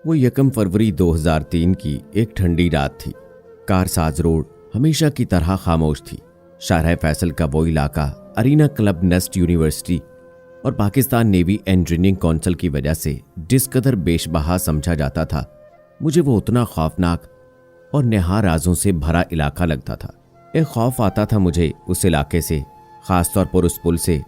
वो 1 फरवरी 2003 की एक ठंडी रात थी। कारसाज रोड हमेशा की तरह खामोश थी। शाहराह फैसल का वो इलाका अरीना क्लब, नेस्ट यूनिवर्सिटी और पाकिस्तान नेवी इंजीनियरिंग काउंसिल की वजह से जिस कदर बेशबहा समझा जाता था, मुझे वो उतना खौफनाक और नेहा राजों से भरा इलाका लगता था। एक खौफ आता था मुझे उस इलाके से, खासतौर पर उस पुल से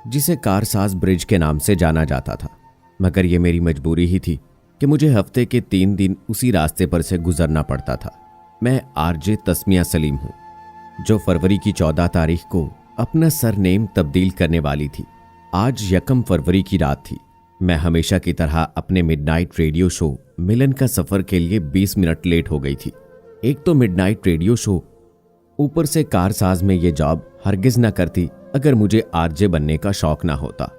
जिसे कारसाज ब्रिज के नाम से जाना जाता था। मगर ये मेरी मजबूरी ही थी कि मुझे हफ्ते के 3 दिन उसी रास्ते पर से गुजरना पड़ता था। मैं आरजे तस्मिया सलीम हूँ, जो फरवरी की 14 तारीख को अपना सरनेम तब्दील करने वाली थी। आज 1 फरवरी की रात थी। मैं हमेशा की तरह अपने मिडनाइट रेडियो शो मिलन का सफर के लिए 20 मिनट लेट हो गई थी। एक तो मिडनाइट रेडियो शो, ऊपर से कारसाज में ये जॉब हरगिज न करती अगर मुझे आरजे बनने का शौक ना होता,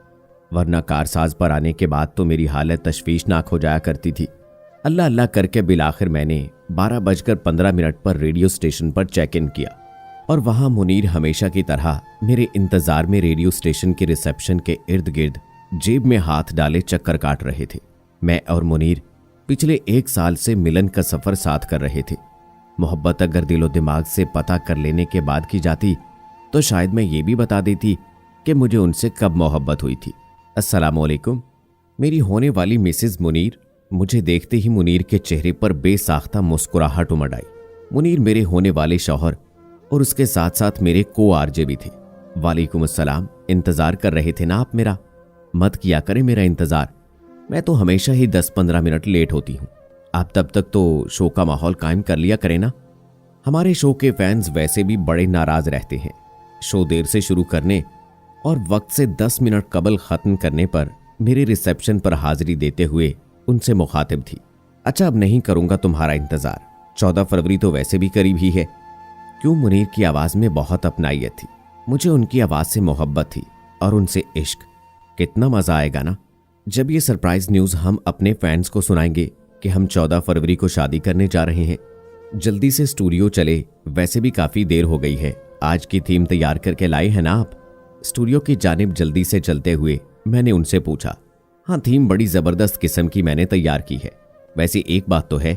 वरना कारसाज पर आने के बाद तो मेरी हालत तशवीशनाक हो जाया करती थी। अल्लाह अल्लाह करके बिलाखिर मैंने 12:15 पर रेडियो स्टेशन पर चेक इन किया और वहां मुनीर हमेशा की तरह मेरे इंतजार में रेडियो स्टेशन के रिसेप्शन के इर्द गिर्द जेब में हाथ डाले चक्कर काट रहे थे। मैं और मुनीर पिछले 1 साल से मिलन का सफर साथ कर रहे थे। मोहब्बत अगर दिलो दिमाग से पता कर लेने के बाद की जाती तो शायद मैं ये भी बता देती कि मुझे उनसे कब मोहब्बत हुई थी। अस्सलामुअलैकुम, मेरी होने वाली मिसेज मुनीर। मुझे देखते ही मुनीर के चेहरे पर बेसाख्ता मुस्कुराहट उमड़ आई। मुनीर मेरे होने वाले शौहर और उसके साथ साथ मेरे को आरजे भी थे। वालेकुम अस्सलाम, इंतजार कर रहे थे ना आप मेरा? मत किया करें मेरा इंतजार, मैं तो हमेशा ही 10-15 मिनट लेट होती हूँ। आप तब तक तो शो का माहौल कायम कर लिया करें ना। हमारे शो के फैंस वैसे भी बड़े नाराज रहते हैं। शो देर से शुरू करने और वक्त से 10 मिनट कबल खत्म करने पर मेरे रिसेप्शन पर हाजिरी देते हुए उनसे मुखातिब थी। अच्छा, अब नहीं करूंगा तुम्हारा इंतजार, 14 फरवरी तो वैसे भी करीब ही है। क्यों? मुनीर की आवाज में बहुत अपनाइयत थी। मुझे उनकी आवाज से मोहब्बत थी और उनसे इश्क। कितना मजा आएगा ना जब ये सरप्राइज न्यूज हम अपने फैंस को सुनाएंगे कि हम 14 फरवरी को शादी करने जा रहे हैं। जल्दी से स्टूडियो चले, वैसे भी काफी देर हो गई है। आज की थीम तैयार करके लाए हैं ना आप? स्टूडियो की जानिब जल्दी से चलते हुए मैंने उनसे पूछा। हाँ, थीम बड़ी जबरदस्त किस्म की मैंने तैयार की है। वैसे एक बात तो है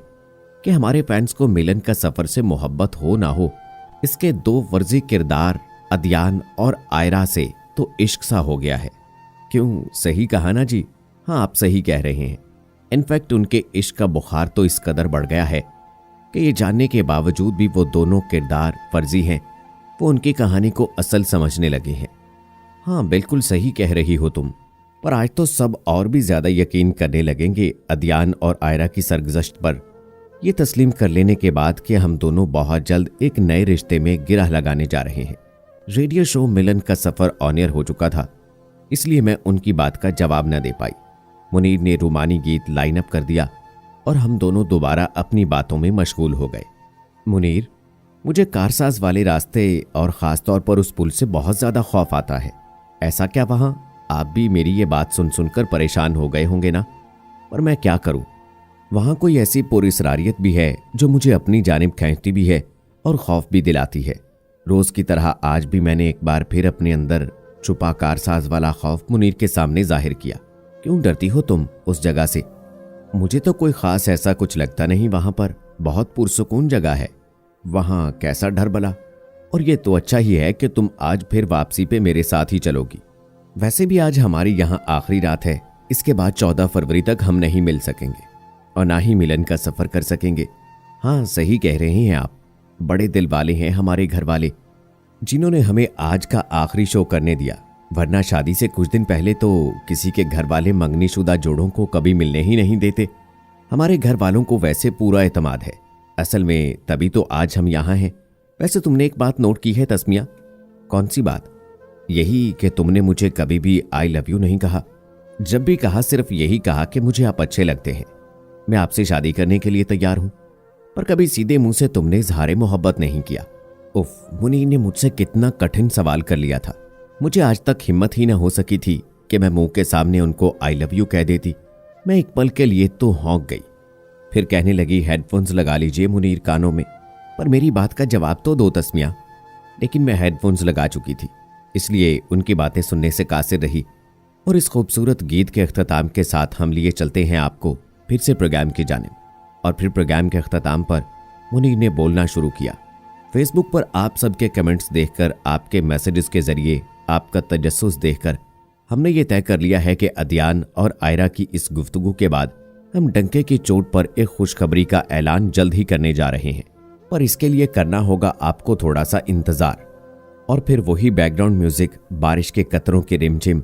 कि हमारे फैंस को मिलन का सफर से मोहब्बत हो ना हो, इसके 2 वर्जी किरदार अदयान और आयरा से तो इश्क सा हो गया है। क्यों, सही कहा ना जी? हाँ, आप सही कह रहे हैं। इनफैक्ट उनके इश्क का बुखार तो इस कदर बढ़ गया है कि ये जानने के बावजूद भी वो दोनों किरदार फर्जी हैं, वो उनकी कहानी को असल समझने लगे हैं। हाँ, बिल्कुल सही कह रही हो तुम। पर आज तो सब और भी ज्यादा यकीन करने लगेंगे अदयान और आयरा की सरगुज़श्त पर, ये तस्लीम कर लेने के बाद कि हम दोनों बहुत जल्द एक नए रिश्ते में गिरह लगाने जा रहे हैं। रेडियो शो मिलन का सफर ऑन एयर हो चुका था, इसलिए मैं उनकी बात का जवाब न दे पाई। मुनीर ने रूमानी गीत लाइन अप कर दिया और हम दोनों दोबारा अपनी बातों में मशगूल हो गए। मुनीर, मुझे कारसाज वाले रास्ते और ख़ास तौर पर उस पुल से बहुत ज़्यादा खौफ आता है। ऐसा क्या वहाँ? आप भी मेरी ये बात सुन सुनकर परेशान हो गए होंगे ना? पर मैं क्या करूँ, वहाँ कोई ऐसी पुरअसरारियत भी है जो मुझे अपनी जानिब खींचती भी है और खौफ भी दिलाती है। रोज़ की तरह आज भी मैंने एक बार फिर अपने अंदर छुपा कारसाज वाला खौफ मुनीर के सामने जाहिर किया। क्यों डरती हो तुम उस जगह से? मुझे तो कोई खास ऐसा कुछ लगता नहीं। वहां पर बहुत पुरसुकून जगह है, वहां कैसा डर भला। और ये तो अच्छा ही है कि तुम आज फिर वापसी पे मेरे साथ ही चलोगी। वैसे भी आज हमारी यहाँ आखिरी रात है, इसके बाद 14 फरवरी तक हम नहीं मिल सकेंगे और ना ही मिलन का सफर कर सकेंगे। हाँ, सही कह रहे हैं आप। बड़े दिल वाले हैं हमारे घर वाले, जिन्होंने हमें आज का आखिरी शो करने दिया। वरना शादी से कुछ दिन पहले तो किसी के घर वाले मंगनीशुदा जोड़ों को कभी मिलने ही नहीं देते। हमारे घर वालों को वैसे पूरा एतमाद है। असल में तभी तो आज हम यहाँ हैं। वैसे तुमने एक बात नोट की है तस्मिया? कौन सी बात? यही कि तुमने मुझे कभी भी आई लव यू नहीं कहा। जब भी कहा सिर्फ यही कहा कि मुझे आप अच्छे लगते हैं, मैं आपसे शादी करने के लिए तैयार हूं। पर कभी सीधे मुंह से तुमने इजहार मोहब्बत नहीं किया। उफ, मुनीर ने मुझसे कितना कठिन सवाल कर लिया था। मुझे आज तक हिम्मत ही न हो सकी थी कि मैं मुंह के सामने उनको आई लव यू कह देती। मैं एक पल के लिए तो हौंक गई। फिर कहने लगी, हेडफोन्स लगा लीजिए मुनीर कानों में। पर मेरी बात का जवाब तो दो तस्मिया। लेकिन मैं हेडफोन्स लगा चुकी थी, इसलिए उनकी बातें सुनने से कासिर रही। और इस खूबसूरत गीत के अख्ताम के साथ हम लिए चलते हैं आपको फिर से प्रोग्राम की जानिब, और फिर प्रोग्राम के अख्ताम पर मुनीर ने बोलना शुरू किया। फेसबुक पर आप सबके कमेंट्स देखकर, आपके मैसेजेस के जरिए आपका तजस्सुस देखकर हमने ये तय कर लिया है कि अदयान और आयरा की इस गुफ्तगू के बाद हम डंके की चोट पर एक खुशखबरी का ऐलान जल्द ही करने जा रहे हैं। पर इसके लिए करना होगा आपको थोड़ा सा इंतजार। और फिर वही बैकग्राउंड म्यूजिक, बारिश के कतरों की रिमझिम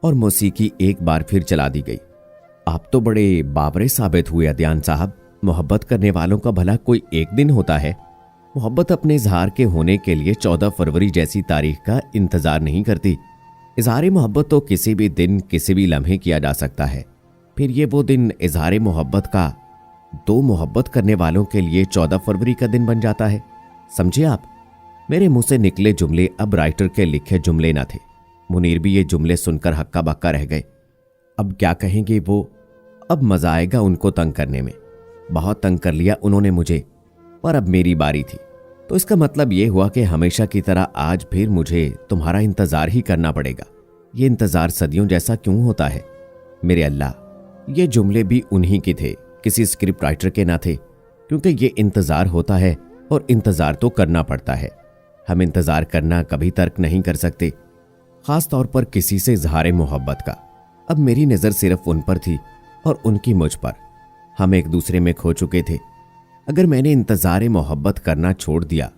और मौसीकी एक बार फिर चला दी गई। आप तो बड़े बाबरे साबित हुए अदयान साहब। मोहब्बत करने वालों का भला कोई एक दिन होता है? मोहब्बत अपने इजहार के होने के लिए 14 फरवरी जैसी तारीख का इंतजार नहीं करती। इजहार मोहब्बत तो किसी भी दिन, किसी भी लम्हे किया जा सकता है। फिर ये वो दिन इजहार मोहब्बत का दो मोहब्बत करने वालों के लिए 14 फरवरी का दिन बन जाता है। समझे आप? मेरे मुंह से निकले जुमले अब राइटर के लिखे जुमले न थे। मुनीर भी ये जुमले सुनकर हक्का बक्का रह गए। अब क्या कहेंगे वो? अब मजा आएगा उनको तंग करने में। बहुत तंग कर लिया उन्होंने मुझे, पर अब मेरी बारी थी। तो इसका मतलब ये हुआ कि हमेशा की तरह आज फिर मुझे तुम्हारा इंतजार ही करना पड़ेगा। ये इंतजार सदियों जैसा क्यों होता है? मेरे अल्लाह, ये जुमले भी उन्हीं के थे, किसी स्क्रिप्ट राइटर के ना थे। क्योंकि ये इंतजार होता है और इंतजार तो करना पड़ता है। हम इंतजार करना कभी तर्क नहीं कर सकते, खास तौर पर किसी से इजहार मोहब्बत का। अब मेरी नजर सिर्फ उन पर थी और उनकी मुझ पर। हम एक दूसरे में खो चुके थे। अगर मैंने इंतजार मोहब्बत करना छोड़ दिया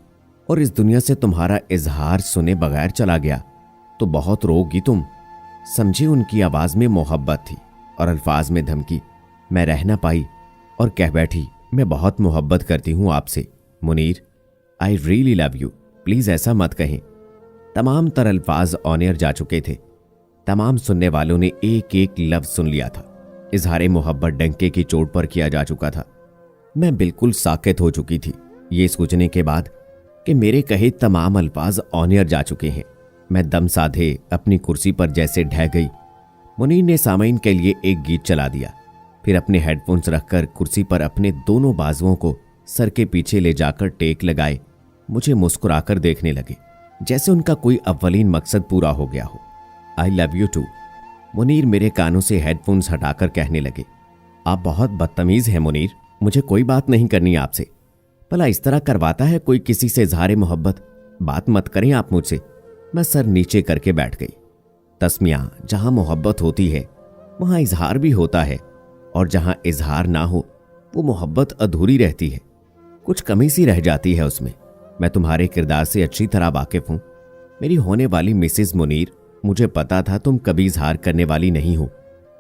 और इस दुनिया से तुम्हारा इजहार सुने बगैर चला गया तो बहुत रोगी तुम। समझी, उनकी आवाज में मोहब्बत थी और अल्फाज में धमकी। मैं रह ना पाई और कह बैठी, मैं बहुत मोहब्बत करती हूं आपसे Munir. I really love you. Please ऐसा मत कहें। तमाम तर अल्फाज ऑन एयर जा चुके थे। तमाम सुनने वालों ने एक एक लफ्ज सुन लिया था। इजहार मोहब्बत डंके की चोट पर किया जा चुका था। मैं बिल्कुल साकित हो चुकी थी ये सोचने के बाद कि मेरे कहे तमाम अल्फाज ऑन एयर जा चुके हैं। मैं दम साधे अपनी कुर्सी पर जैसे ढह गई। मुनीर ने सामईन के लिए एक गीत चला दिया, फिर अपने हेडफोन्स रखकर कुर्सी पर अपने दोनों बाजुओं को सर के पीछे ले जाकर टेक लगाए मुझे मुस्कुराकर देखने लगे, जैसे उनका कोई अव्वलीन मकसद पूरा हो गया हो। I love you too. Munir मेरे कानों से हेडफोन्स हटाकर कहने लगे। आप बहुत बदतमीज हैं मुनीर, मुझे कोई बात नहीं करनी आपसे। भला इस तरह करवाता है कोई किसी से इजहार मोहब्बत? बात मत करें आप मुझसे। मैं सर नीचे करके बैठ गई। तस्मिया, जहां मोहब्बत होती है वहां इजहार भी होता है, और जहां इजहार ना हो वो मोहब्बत अधूरी रहती है, कुछ कमी सी रह जाती है उसमें। मैं तुम्हारे किरदार से अच्छी तरह वाकिफ हूं मेरी होने वाली मिसेस मुनीर। मुझे पता था तुम कभी इजहार करने वाली नहीं हो,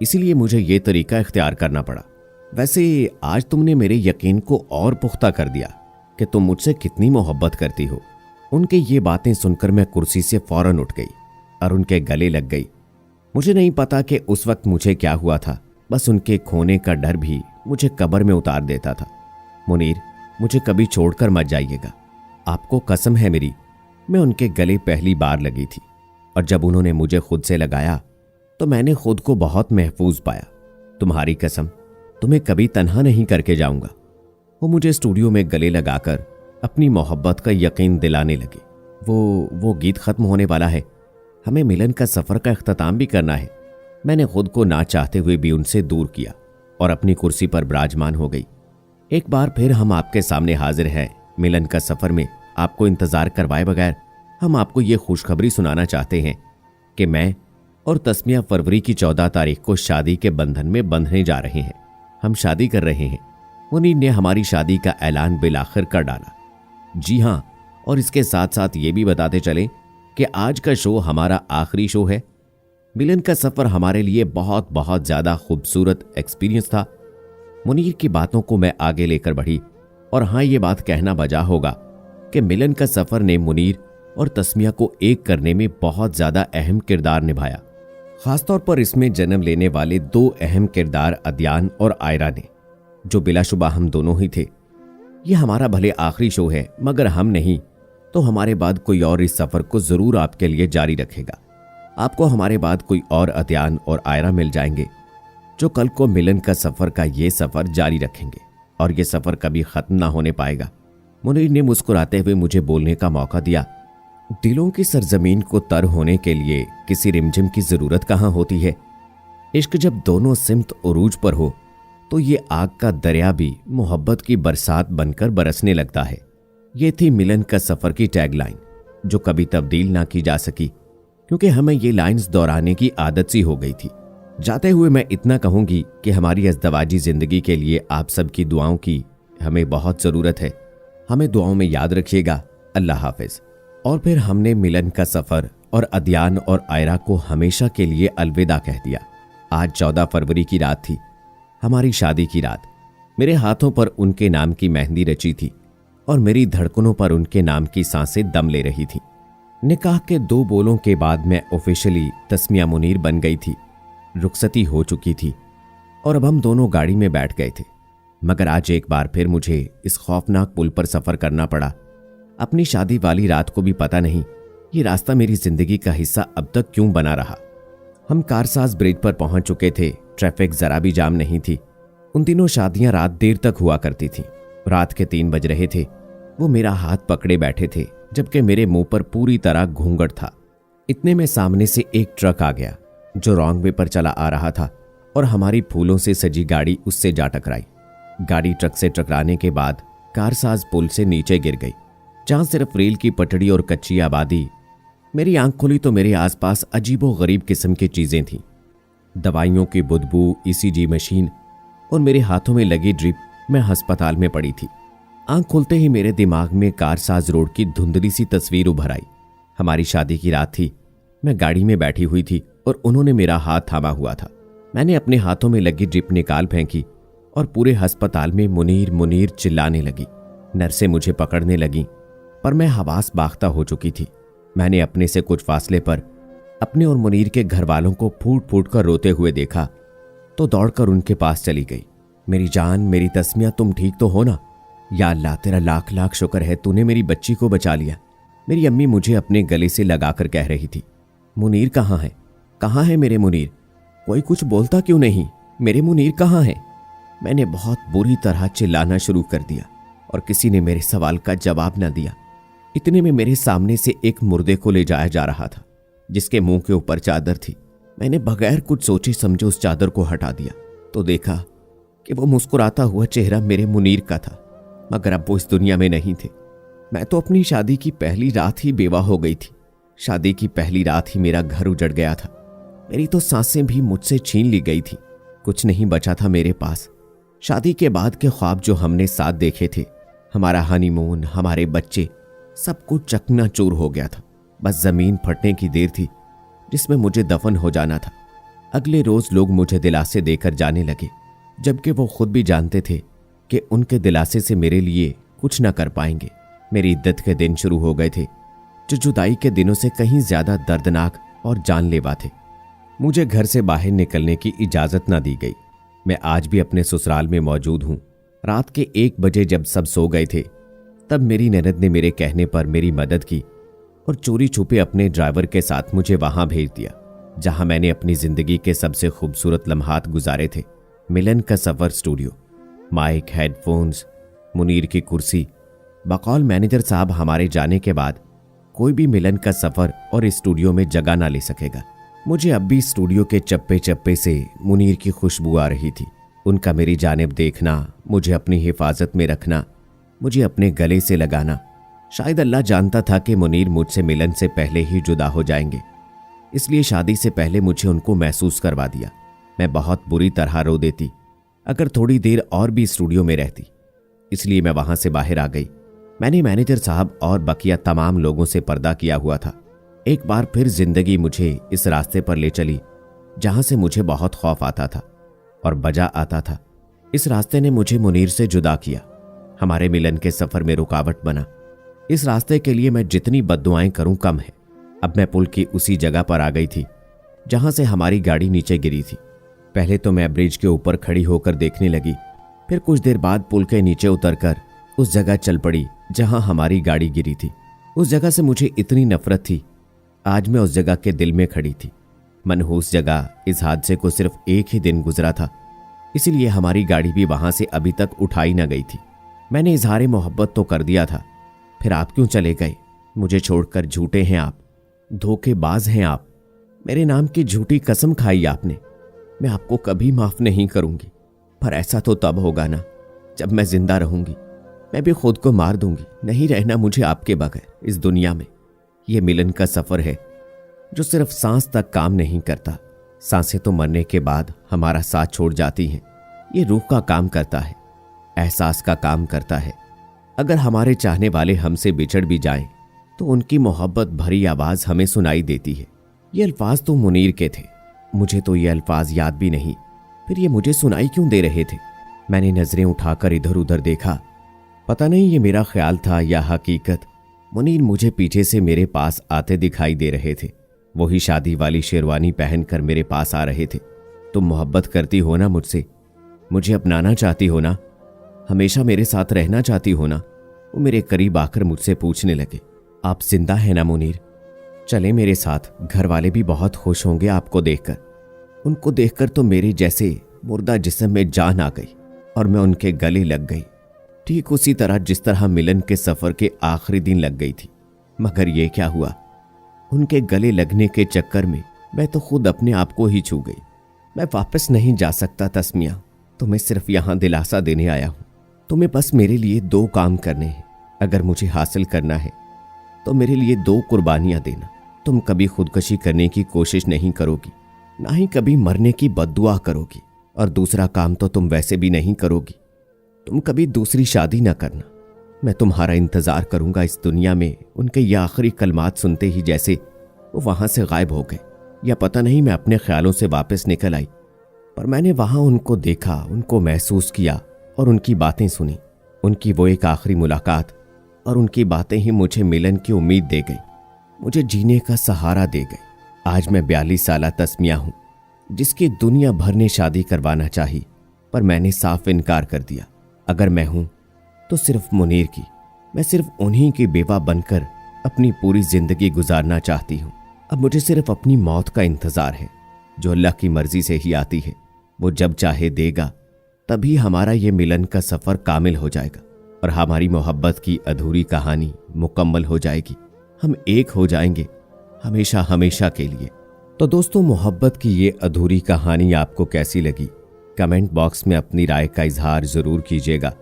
इसीलिए मुझे ये तरीका इख्तियार करना पड़ा। वैसे आज तुमने मेरे यकीन को और पुख्ता कर दिया कि तुम मुझसे कितनी मोहब्बत करती हो। उनके ये बातें सुनकर मैं कुर्सी से फौरन उठ गई और उनके गले लग गई। मुझे नहीं पता कि उस वक्त मुझे क्या हुआ था, बस उनके खोने का डर भी मुझे कब्र में उतार देता था। मुनीर, मुझे कभी छोड़कर मत जाइएगा, आपको कसम है मेरी। मैं उनके गले पहली बार लगी थी, और जब उन्होंने मुझे खुद से लगाया तो मैंने खुद को बहुत महफूज पाया। तुम्हारी कसम, तुम्हें कभी तन्हा नहीं करके जाऊंगा। वो मुझे स्टूडियो में गले लगाकर अपनी मोहब्बत का यकीन दिलाने लगे। वो गीत खत्म होने वाला है, हमें मिलन का सफर का इख्तिताम भी करना है। मैंने खुद को ना चाहते हुए भी उनसे दूर किया और अपनी कुर्सी पर विराजमान हो गई। एक बार फिर हम आपके सामने हाजिर हैं मिलन का सफर में। आपको इंतजार करवाए बगैर हम आपको ये खुशखबरी सुनाना चाहते हैं कि मैं और तस्मिया फरवरी की 14 तारीख को शादी के बंधन में बंधने जा रहे हैं। हम शादी कर रहे हैं। मुनीर ने हमारी शादी का ऐलान बिलाखिर कर डाला। जी हाँ, और इसके साथ साथ ये भी बताते चलें कि आज का शो हमारा आखिरी शो है। मिलन का सफर हमारे लिए बहुत बहुत ज्यादा खूबसूरत एक्सपीरियंस था। मुनीर की बातों को मैं आगे लेकर बढ़ी, और हाँ, ये बात कहना बजा होगा कि मिलन का सफर ने मुनीर और तस्मिया को एक करने में बहुत ज्यादा अहम किरदार निभाया। खासतौर पर इसमें जन्म लेने वाले दो अहम किरदार अदयान और आयरा ने, जो बिलाशुबा हम दोनों ही थे। यह हमारा भले आखिरी शो है, मगर हम नहीं तो हमारे बाद कोई और इस सफर को जरूर आपके लिए जारी रखेगा। आपको हमारे बाद कोई और अदयान और आयरा मिल जाएंगे जो कल को मिलन का सफर का ये सफर जारी रखेंगे, और ये सफर कभी खत्म ना होने पाएगा। मुनीर ने मुस्कुराते हुए मुझे बोलने का मौका दिया। दिलों की सरजमीन को तर होने के लिए किसी रिमझिम की जरूरत कहां होती है। इश्क जब दोनों सिमत उरूज पर हो तो ये आग का दरिया भी मोहब्बत की बरसात बनकर बरसने लगता है। ये थी मिलन का सफर की टैगलाइन, जो कभी तब्दील ना की जा सकी, क्योंकि हमें ये लाइंस दोहराने की आदत सी हो गई थी। जाते हुए मैं इतना कहूंगी कि हमारी अज़दवाजी जिंदगी के लिए आप सबकी दुआओं की हमें बहुत जरूरत है। हमें दुआओं में याद रखिएगा। अल्लाह हाफिज। और फिर हमने मिलन का सफर और अदयान और आयरा को हमेशा के लिए अलविदा कह दिया। आज 14 फरवरी की रात थी, हमारी शादी की रात। मेरे हाथों पर उनके नाम की मेहंदी रची थी और मेरी धड़कनों पर उनके नाम की सांसें दम ले रही थी। निकाह के 2 बोलों के बाद मैं ऑफिशियली तस्मिया मुनीर बन गई थी। रुखसती हो चुकी थी और अब हम दोनों गाड़ी में बैठ गए थे। मगर आज एक बार फिर मुझे इस खौफनाक पुल पर सफर करना पड़ा। अपनी शादी वाली रात को भी पता नहीं ये रास्ता मेरी जिंदगी का हिस्सा अब तक क्यों बना रहा। हम कारसाज ब्रिज पर पहुंच चुके थे। ट्रैफिक जरा भी जाम नहीं थी। उन दिनों शादियां रात देर तक हुआ करती थी। रात के 3 बज रहे थे। वो मेरा हाथ पकड़े बैठे थे, जबकि मेरे मुंह पर पूरी तरह घूंघट था। इतने में सामने से एक ट्रक आ गया जो रॉन्ग वे पर चला आ रहा था और हमारी फूलों से सजी गाड़ी उससे जा टकराई। गाड़ी ट्रक से टकराने के बाद कारसाज पुल से नीचे गिर गई, जहां सिर्फ रेल की पटड़ी और कच्ची आबादी। मेरी आंख खुली तो मेरे आसपास अजीबो गरीब किस्म की चीजें थीं। दवाइयों की बुदबू, ईसीजी मशीन और मेरे हाथों में लगी ड्रिप। मैं अस्पताल में पड़ी थी। आंख खुलते ही मेरे दिमाग में कारसाज रोड की धुंधली सी तस्वीर उभर आई। हमारी शादी की रात थी। मैं गाड़ी में बैठी हुई थी और उन्होंने मेरा हाथ थामा हुआ था। मैंने अपने हाथों में लगी ड्रिप निकाल फेंकी और पूरे अस्पताल में मुनीर मुनीर चिल्लाने लगी। नर्सें मुझे पकड़ने लगीं, पर मैं हवास बाख्ता हो चुकी थी। मैंने अपने से कुछ फासले पर अपने और मुनीर के घर वालों को फूट फूट कर रोते हुए देखा तो दौड़कर उनके पास चली गई। मेरी जान, मेरी तस्मिया, तुम ठीक तो हो ना? या अल्लाह, तेरा लाख लाख शुक्र है, तूने मेरी बच्ची को बचा लिया। मेरी अम्मी मुझे अपने गले से लगाकर कह रही थी, मुनीर कहाँ है? कहाँ है मेरे मुनीर? कोई कुछ बोलता क्यों नहीं? मेरे मुनीर कहाँ है? मैंने बहुत बुरी तरह चिल्लाना शुरू कर दिया और किसी ने मेरे सवाल का जवाब न दिया। इतने में मेरे सामने से एक मुर्दे को ले जाया जा रहा था, जिसके मुंह के ऊपर चादर थी। मैंने बगैर कुछ सोचे समझे उस चादर को हटा दिया तो देखा कि वो मुस्कुराता हुआ चेहरा मेरे मुनीर का था, मगर अब वो इस दुनिया में नहीं थे। मैं तो अपनी शादी की पहली रात ही बेवा हो गई थी। शादी की पहली रात ही मेरा घर उजड़ गया था। मेरी तो सांसें भी मुझसे छीन ली गई थी। कुछ नहीं बचा था मेरे पास। शादी के बाद के ख्वाब जो हमने साथ देखे थे, हमारा हनीमून, हमारे बच्चे, सब कुछ चकनाचूर हो गया था। बस जमीन फटने की देर थी जिसमें मुझे दफन हो जाना था। अगले रोज लोग मुझे दिलासे देकर जाने लगे, जबकि वो खुद भी जानते थे कि उनके दिलासे से मेरे लिए कुछ न कर पाएंगे। मेरी इद्दत के दिन शुरू हो गए थे, जो जुदाई के दिनों से कहीं ज्यादा दर्दनाक और जानलेवा थे। मुझे घर से बाहर निकलने की इजाजत न दी गई। मैं आज भी अपने ससुराल में मौजूद हूँ। रात के 1 बजे जब सब सो गए थे, तब मेरी ननद ने मेरे कहने पर मेरी मदद की और चोरी छुपे अपने ड्राइवर के साथ मुझे वहां भेज दिया, जहां मैंने अपनी जिंदगी के सबसे खूबसूरत लम्हात गुजारे थे। मिलन का सफर स्टूडियो, माइक, हेडफोन्स, मुनीर की कुर्सी। बकौल मैनेजर साहब, हमारे जाने के बाद कोई भी मिलन का सफर और स्टूडियो में जगह ना ले सकेगा। मुझे अब भी स्टूडियो के चप्पे चप्पे से मुनीर की खुशबू आ रही थी। उनका मेरी जानिब देखना, मुझे अपनी हिफाजत में रखना, मुझे अपने गले से लगाना। शायद अल्लाह जानता था कि मुनीर मुझसे मिलन से पहले ही जुदा हो जाएंगे, इसलिए शादी से पहले मुझे उनको महसूस करवा दिया। मैं बहुत बुरी तरह रो देती अगर थोड़ी देर और भी स्टूडियो में रहती, इसलिए मैं वहां से बाहर आ गई। मैंने मैनेजर साहब और बकिया तमाम लोगों से पर्दा किया हुआ था। एक बार फिर जिंदगी मुझे इस रास्ते पर ले चली जहां से मुझे बहुत खौफ आता था और बजा आता था। इस रास्ते ने मुझे मुनीर से जुदा किया, हमारे मिलन के सफर में रुकावट बना। इस रास्ते के लिए मैं जितनी बद्दुआएं करूं कम है। अब मैं पुल की उसी जगह पर आ गई थी जहां से हमारी गाड़ी नीचे गिरी थी। पहले तो मैं ब्रिज के ऊपर खड़ी होकर देखने लगी, फिर कुछ देर बाद पुल के नीचे उतरकर उस जगह चल पड़ी जहां हमारी गाड़ी गिरी थी। उस जगह से मुझे इतनी नफरत थी। आज मैं उस जगह के दिल में खड़ी थी। मनहूस जगह। इस हादसे को सिर्फ एक ही दिन गुजरा था, इसीलिए हमारी गाड़ी भी वहां से अभी तक उठाई न गई थी। मैंने इजहार मोहब्बत तो कर दिया था, फिर आप क्यों चले गए? मुझे छोड़कर। झूठे हैं आप, धोखेबाज हैं आप, मेरे नाम की झूठी कसम खाई आपने। मैं आपको कभी माफ नहीं करूंगी। पर ऐसा तो तब होगा ना जब मैं जिंदा रहूंगी। मैं भी खुद को मार दूंगी, नहीं रहना मुझे आपके बगैर इस दुनिया में। ये मिलन का सफर है जो सिर्फ सांस तक काम नहीं करता। सांसें तो मरने के बाद हमारा साथ छोड़ जाती हैं। ये रूह का काम करता है, एहसास का काम करता है। अगर हमारे चाहने वाले हमसे बिछड़ भी जाएं तो उनकी मोहब्बत भरी आवाज हमें सुनाई देती है। ये अल्फाज तो मुनीर के थे, मुझे तो ये अल्फाज याद भी नहीं, फिर ये मुझे सुनाई क्यों दे रहे थे? मैंने नजरें उठाकर इधर उधर देखा, पता नहीं ये मेरा ख्याल था या हकीकत। मुनीर मुझे पीछे से मेरे पास आते दिखाई दे रहे थे। वही शादी वाली शेरवानी पहनकर मेरे पास आ रहे थे। तुम मोहब्बत करती हो ना मुझसे? मुझे अपनाना चाहती हो ना? हमेशा मेरे साथ रहना चाहती हो ना? वो मेरे करीब आकर मुझसे पूछने लगे, आप जिंदा है ना मुनीर? चले मेरे साथ, घर वाले भी बहुत खुश होंगे आपको देखकर। उनको देखकर तो मेरे जैसे मुर्दा जिस्म में जान आ गई और मैं उनके गले लग गई, ठीक उसी तरह जिस तरह मिलन के सफर के आखिरी दिन लग गई थी। मगर ये क्या हुआ, उनके गले लगने के चक्कर में मैं तो खुद अपने आप को ही छू गई। मैं वापस नहीं जा सकता तस्मिया, तुम्हें सिर्फ यहां दिलासा देने आया हूं। तुम्हें बस मेरे लिए 2 काम करने हैं। अगर मुझे हासिल करना है तो मेरे लिए 2 कुर्बानियां देना। तुम कभी खुदकशी करने की कोशिश नहीं करोगी, ना ही कभी मरने की बद्दुआ करोगी, और दूसरा काम तो तुम वैसे भी नहीं करोगी। तुम कभी दूसरी शादी ना करना। मैं तुम्हारा इंतजार करूंगा इस दुनिया में। उनके ये आखिरी कलमात सुनते ही जैसे वो वहां से गायब हो गए, या पता नहीं मैं अपने ख्यालों से वापस निकल आई, पर मैंने वहां उनको देखा, उनको महसूस किया और उनकी बातें सुनी। उनकी वो एक आखिरी मुलाकात और उनकी बातें ही मुझे मिलन की उम्मीद दे गई, मुझे जीने का सहारा दे गई। आज मैं 42 साला तस्मिया हूं, जिसकी दुनिया भर ने शादी करवाना चाही, पर मैंने साफ इनकार कर दिया। अगर मैं हूं तो सिर्फ मुनीर की, मैं सिर्फ उन्हीं की बेवा बनकर अपनी पूरी जिंदगी गुजारना चाहती हूं। अब मुझे सिर्फ अपनी मौत का इंतजार है, जो अल्लाह की मर्जी से ही आती है। वो जब चाहे देगा, तभी हमारा ये मिलन का सफर कामिल हो जाएगा और हमारी मोहब्बत की अधूरी कहानी मुकम्मल हो जाएगी। हम एक हो जाएंगे हमेशा हमेशा के लिए। तो दोस्तों, मोहब्बत की ये अधूरी कहानी आपको कैसी लगी? कमेंट बॉक्स में अपनी राय का इजहार जरूर कीजिएगा।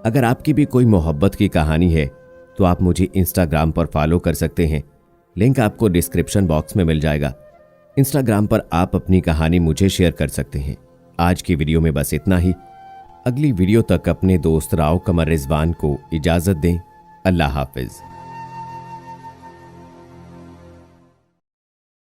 अगर आपकी भी कोई मोहब्बत की कहानी है तो आप मुझे इंस्टाग्राम पर फॉलो कर सकते हैं, लिंक आपको डिस्क्रिप्शन बॉक्स में मिल जाएगा। इंस्टाग्राम पर आप अपनी कहानी मुझे शेयर कर सकते हैं। आज की वीडियो में बस इतना ही। अगली वीडियो तक अपने दोस्त राव कमर रिजवान को इजाजत दें। अल्लाह हाफिज।